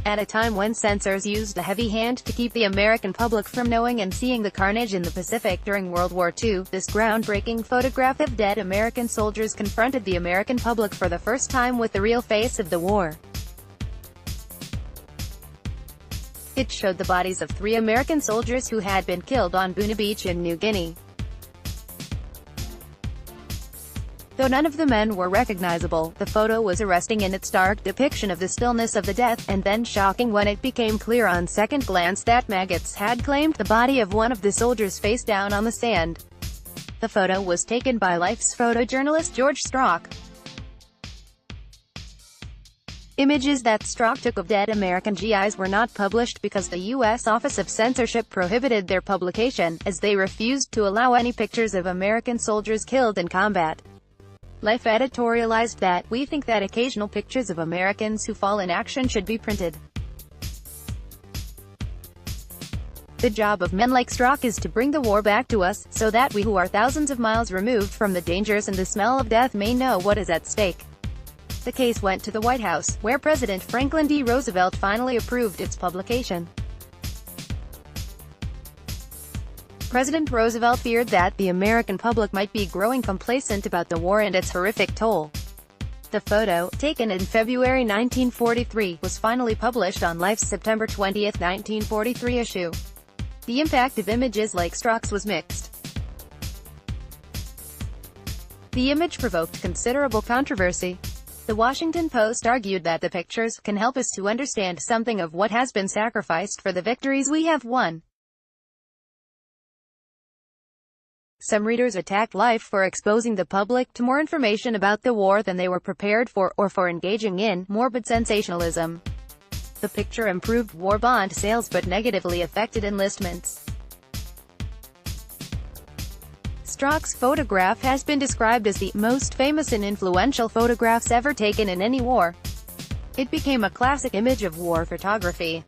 At a time when censors used a heavy hand to keep the American public from knowing and seeing the carnage in the Pacific during World War II, this groundbreaking photograph of dead American soldiers confronted the American public for the first time with the real face of the war. It showed the bodies of 3 American soldiers who had been killed on Buna Beach in New Guinea. Though none of the men were recognizable, the photo was arresting in its stark depiction of the stillness of the death, and then shocking when it became clear on second glance that maggots had claimed the body of one of the soldiers face down on the sand. The photo was taken by Life's photojournalist George Strock. Images that Strock took of dead American GIs were not published because the U.S. Office of Censorship prohibited their publication, as they refused to allow any pictures of American soldiers killed in combat. Life editorialized that, "We think that occasional pictures of Americans who fall in action should be printed. The job of men like Strock is to bring the war back to us, so that we who are thousands of miles removed from the dangers and the smell of death may know what is at stake." The case went to the White House, where President Franklin D. Roosevelt finally approved its publication. President Roosevelt feared that the American public might be growing complacent about the war and its horrific toll. The photo, taken in February 1943, was finally published on Life's September 20, 1943 issue. The impact of images like Strock's was mixed. The image provoked considerable controversy. The Washington Post argued that the pictures can help us to understand something of what has been sacrificed for the victories we have won. Some readers attacked Life for exposing the public to more information about the war than they were prepared for, or for engaging in morbid sensationalism. The picture improved war bond sales but negatively affected enlistments. Strock's photograph has been described as the most famous and influential photographs ever taken in any war. It became a classic image of war photography.